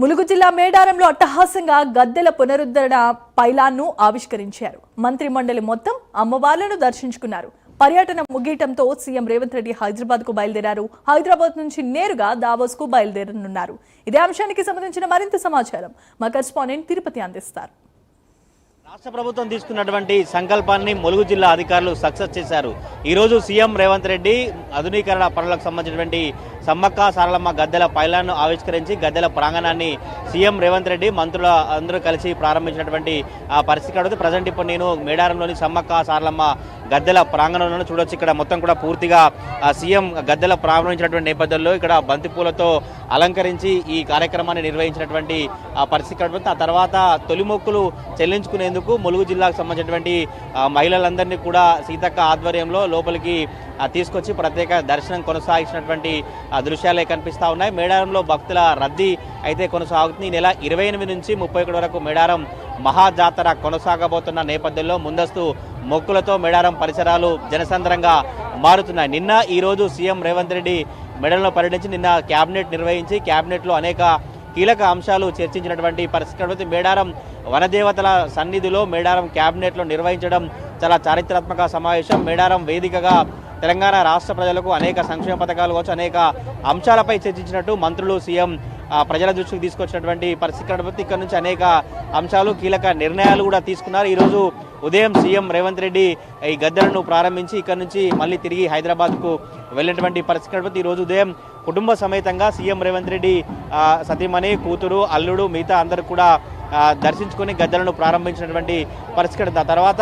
ములుగు జిల్లా మేడారంలో అట్టహాసంగా గద్దెల పునరుద్ధరణ పైలాన్ను ఆవిష్కరించారు. మంత్రి మండలి మొత్తం అమ్మవార్లను దర్శించుకున్నారు. పర్యటన ముగియటంతో సీఎం రేవంత్ రెడ్డి హైదరాబాద్ కు బయలుదేరారు. హైదరాబాద్ నుంచి నేరుగా దావోస్ కు బయలుదేరనున్నారు. ఇదే అంశానికి సంబంధించిన మరింత సమాచారం మా కరెస్పాండెంట్ తిరుపతి అందిస్తారు. రాష్ట్ర ప్రభుత్వం తీసుకున్నటువంటి సంకల్పాన్ని ములుగు జిల్లా అధికారులు సక్సెస్ చేశారు. ఈరోజు సీఎం రేవంత్ రెడ్డి ఆధునీకరణ పనులకు సంబంధించినటువంటి సమ్మక్క సారలమ్మ గద్దెల పైలాన్ను ఆవిష్కరించి గద్దెల ప్రాంగణాన్ని సీఎం రేవంత్ రెడ్డి మంత్రుల అందరూ కలిసి ప్రారంభించినటువంటి పరిస్థితి కాబట్టి ప్రజెంట్ ఇప్పుడు నేను మేడారంలోని సమ్మక్క సారలమ్మ గద్దెల ప్రాంగణంలో చూడొచ్చు. ఇక్కడ మొత్తం కూడా పూర్తిగా సీఎం గద్దెల ప్రారంభించినటువంటి నేపథ్యంలో ఇక్కడ బంతిపూలతో అలంకరించి ఈ కార్యక్రమాన్ని నిర్వహించినటువంటి పరిస్థితి కాబట్టి ఆ తర్వాత తొలి మొక్కులు చెల్లించుకునేందుకు ములుగు జిల్లాకు సంబంధించినటువంటి మహిళలందరినీ కూడా సీతక్క ఆధ్వర్యంలో లోపలికి తీసుకొచ్చి ప్రత్యేక దర్శనం కొనసాగించినటువంటి దృశ్యాలే కనిపిస్తా ఉన్నాయి. మేడారంలో భక్తుల రద్దీ అయితే కొనసాగుతుంది. ఈ నెల 28 నుంచి 31 వరకు మేడారం మహాజాతర కొనసాగబోతున్న నేపథ్యంలో ముందస్తు మొక్కులతో మేడారం పరిసరాలు జనసంద్రంగా మారుతున్నాయి. నిన్న ఈరోజు సీఎం రేవంత్ రెడ్డి మేడారంలో పర్యటించి నిన్న క్యాబినెట్ నిర్వహించి క్యాబినెట్లో అనేక కీలక అంశాలు చర్చించినటువంటి పరిస్థితి. మేడారం వనదేవతల సన్నిధిలో మేడారం క్యాబినెట్లో నిర్వహించడం చాలా చారిత్రాత్మక సమావేశం. మేడారం వేదికగా తెలంగాణ రాష్ట్ర ప్రజలకు అనేక సంక్షేమ పథకాలు కావచ్చు అనేక అంశాలపై చర్చించినట్టు మంత్రులు సీఎం ప్రజల దృష్టికి తీసుకొచ్చినటువంటి పరిస్థితి. ఇక్కడ నుంచి అనేక అంశాలు కీలక నిర్ణయాలు కూడా తీసుకున్నారు. ఈరోజు ఉదయం సీఎం రేవంత్ రెడ్డి ఈ గద్దెలను ప్రారంభించి ఇక్కడ నుంచి మళ్ళీ తిరిగి హైదరాబాద్కు వెళ్ళినటువంటి పరిస్థితి. ఈరోజు ఉదయం కుటుంబ సమేతంగా సీఎం రేవంత్ రెడ్డి సతీమణి కూతురు అల్లుడు మిగతా అందరూ కూడా దర్శించుకొని గద్దెలను ప్రారంభించినటువంటి పరిస్థితి. తర్వాత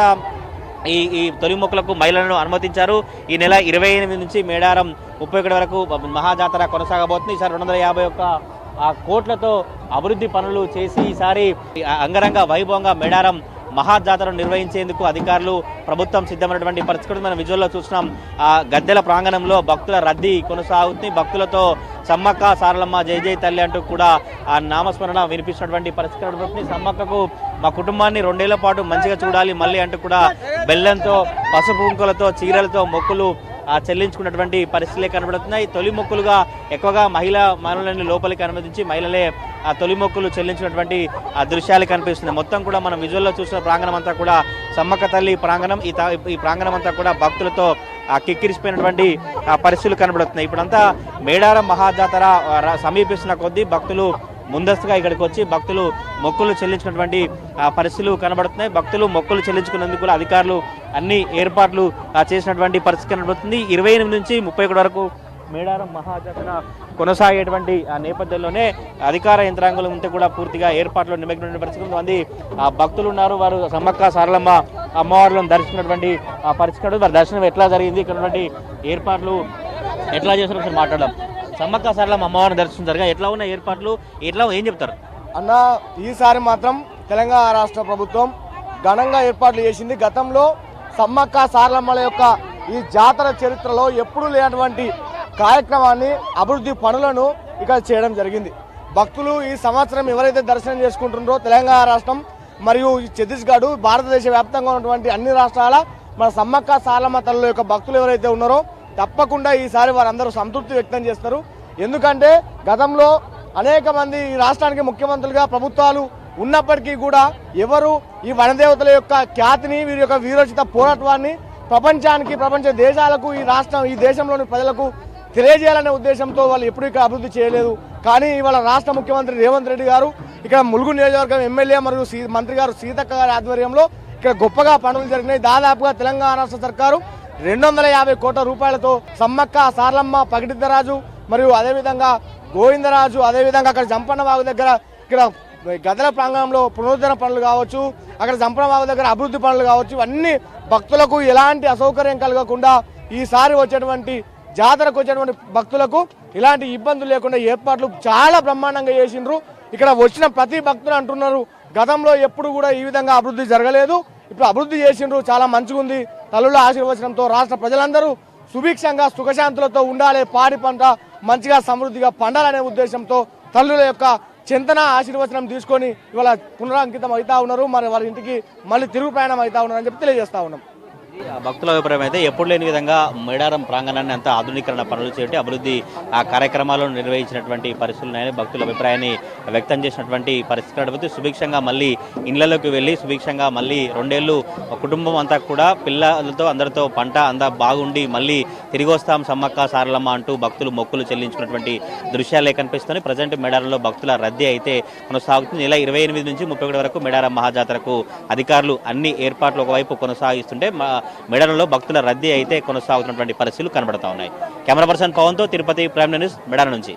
ఈ తొలి మొక్కలకు మహిళలను అనుమతించారు. ఈ నెల 28 నుంచి మేడారం 31 వరకు మహాజాతర కొనసాగబోతుంది. ఈసారి 251 కోట్లతో అభివృద్ధి పనులు చేసి ఈసారి అంగరంగ వైభవంగా మేడారం మహాజాతర నిర్వహించేందుకు అధికారులు ప్రభుత్వం సిద్ధమైనటువంటి పరిస్థితి మనం విజువల్లో చూస్తున్నాం. గద్దెల ప్రాంగణంలో భక్తుల రద్దీ కొనసాగుతుంది. భక్తులతో సమ్మక్క సారలమ్మ జై జై తల్లి అంటూ కూడా ఆ నామస్మరణ వినిపిస్తున్నటువంటి పరిస్థితి. సమ్మక్కకు మా కుటుంబాన్ని 2 ఏళ్ల పాటు మంచిగా చూడాలి మళ్ళీ అంటూ కూడా బెల్లంతో పసుపు కుంకులతో చీరలతో మొక్కులు చెల్లించుకున్నటువంటి పరిస్థితులే కనబడుతున్నాయి. తొలి మొక్కులుగా ఎక్కువగా మహిళలని లోపలికి అనుమతించి మహిళలే తొలి మొక్కులు చెల్లించినటువంటి దృశ్యాలు కనిపిస్తున్నాయి. మొత్తం కూడా మనం విజువల్లో చూసిన ప్రాంగణం అంతా కూడా సమ్మక్క తల్లి ప్రాంగణం. ఈ ప్రాంగణం అంతా కూడా భక్తులతో కిక్కిరిసిపోయినటువంటి పరిస్థితులు కనబడుతున్నాయి. ఇప్పుడంతా మేడారం మహాజాతర సమీపిస్తున్న కొద్దీ భక్తులు ముందస్తుగా ఇక్కడికి వచ్చి భక్తులు మొక్కులు చెల్లించినటువంటి పరిస్థితులు కనబడుతున్నాయి. భక్తులు మొక్కులు చెల్లించుకున్నందుకు కూడా అధికారులు అన్ని ఏర్పాట్లు చేసినటువంటి పరిస్థితి కనబడుతుంది. 28 నుంచి 31 వరకు మేడారం మహాజాతర కొనసాగేటువంటి నేపథ్యంలోనే అధికార యంత్రాంగం ఉంటే కూడా పూర్తిగా ఏర్పాట్లు నిమగ్నమైన పరిస్థితి. మంది భక్తులు ఉన్నారు. వారు సమ్మక్క సారలమ్మ అమ్మవార్లను దర్శించినటువంటి పరిస్థితి. వారి దర్శనం ఎట్లా జరిగింది, ఇక్కడ ఏర్పాట్లు ఎట్లా చేస్తారో ఒకసారి మాట్లాడడం. సమ్మక్క సారలమ్మ అమ్మవారిని దర్శించారుగా ఎట్లా ఉన్న ఏర్పాట్లు ఏం చెప్తారు అన్న? ఈసారి మాత్రం తెలంగాణ రాష్ట్ర ప్రభుత్వం ఘనంగా ఏర్పాట్లు చేసింది. గతంలో సమ్మక్క సారలమ్మల యొక్క ఈ జాతర చరిత్రలో ఎప్పుడూ లేనటువంటి కార్యక్రమాన్ని అభివృద్ధి పనులను ఇక్కడ చేయడం జరిగింది. భక్తులు ఈ సంవత్సరం ఎవరైతే దర్శనం చేసుకుంటున్నారో తెలంగాణ రాష్ట్రం మరియు ఛత్తీస్గఢ్ భారతదేశ వ్యాప్తంగా ఉన్నటువంటి అన్ని రాష్ట్రాల మన సమ్మక్క సారలమ్మ తల్లుల యొక్క భక్తులు ఎవరైతే ఉన్నారో తప్పకుండా ఈసారి వారందరూ సంతృప్తి వ్యక్తం చేస్తారు. ఎందుకంటే గతంలో అనేక మంది ఈ రాష్ట్రానికి ముఖ్యమంత్రులుగా ప్రభుత్వాలు ఉన్నప్పటికీ కూడా ఎవరు ఈ వనదేవతల యొక్క ఖ్యాతిని వీరి యొక్క వీరోచిత పోరాటాన్ని ప్రపంచానికి ప్రపంచ దేశాలకు ఈ దేశంలోని ప్రజలకు తెలియజేయాలనే ఉద్దేశంతో వాళ్ళు ఎప్పుడు ఇక్కడ అభివృద్ధి చేయలేదు. కానీ ఇవాళ రాష్ట్ర ముఖ్యమంత్రి రేవంత్ రెడ్డి గారు ఇక్కడ ములుగు నియోజకవర్గం ఎమ్మెల్యే మరియు మంత్రి గారు సీతక్క గారి ఆధ్వర్యంలో ఇక్కడ గొప్పగా పనులు జరిగినాయి. దాదాపుగా తెలంగాణ రాష్ట్ర సర్కారు 250 కోట్ల రూపాయలతో సమ్మక్క సారలమ్మ పగిడిద్దరాజు మరియు అదేవిధంగా గోవిందరాజు అదేవిధంగా అక్కడ జంపన్నవాగు దగ్గర ఇక్కడ గద్దెల ప్రాంగణంలో పునరుద్ధరణ పనులు కావచ్చు, అక్కడ జంపన్నవాగు దగ్గర అభివృద్ధి పనులు కావచ్చు, ఇవన్నీ భక్తులకు ఎలాంటి అసౌకర్యం కలగకుండా ఈసారి వచ్చేటువంటి జాతరకు వచ్చేటువంటి భక్తులకు ఇలాంటి ఇబ్బందులు లేకుండా ఏర్పాట్లు చాలా బ్రహ్మాండంగా చేసిండ్రు. ఇక్కడ వచ్చిన ప్రతి భక్తులు అంటున్నారు గతంలో ఎప్పుడు కూడా ఈ విధంగా అభివృద్ధి జరగలేదు, ఇప్పుడు అభివృద్ధి చేసిండ్రు, చాలా మంచిగా ఉంది. తల్లుల ఆశీర్వచనంతో రాష్ట్ర ప్రజలందరూ సుభిక్షంగా సుఖశాంతులతో ఉండాలి, పాడి పంట మంచిగా సమృద్ధిగా పండాలనే ఉద్దేశంతో తల్లుల యొక్క చింతన ఆశీర్వచనం తీసుకొని ఇవాళ పునరాంకితం అవుతా ఉన్నారు. మరి వారి ఇంటికి మళ్ళీ తిరుగు ప్రయాణం అవుతా ఉన్నారని చెప్పి తెలియజేస్తా ఉన్నాం. భక్తుల అభిప్రాయం అయితే ఎప్పుడు లేని విధంగా మేడారం ప్రాంగణాన్ని అంతా ఆధునీకరణ పనులు చేపట్టి అభివృద్ధి కార్యక్రమాలను నిర్వహించినటువంటి పరిస్థితులు భక్తుల అభిప్రాయాన్ని వ్యక్తం చేసినటువంటి పరిస్థితులు నడుపుతూ సుభిక్షంగా మళ్ళీ ఇళ్లలోకి వెళ్ళి సుభిక్షంగా మళ్ళీ 2 ఏళ్ళు కుటుంబం అంతా కూడా పిల్లలతో అందరితో పంట అంతా బాగుండి మళ్ళీ తిరిగి వస్తాం సమ్మక్క సారలమ్మ అంటూ భక్తులు మొక్కులు చెల్లించుకున్నటువంటి దృశ్యాలే కనిపిస్తున్నాయి. ప్రజెంట్ మేడారంలో భక్తుల రద్దీ అయితే కొనసాగుతుంది. నెల 28 నుంచి 31 వరకు మేడారం మహాజాతరకు అధికారులు అన్ని ఏర్పాట్లు ఒకవైపు కొనసాగిస్తుంటే మేడారంలో భక్తుల రద్దీ అయితే కొనసాగుతున్నటువంటి పరిస్థితులు కనబడతా ఉన్నాయి. కెమెరా పర్సన్ పవన్తో తిరుపతి ప్రైమ్ న్యూస్ మేడారం నుంచి.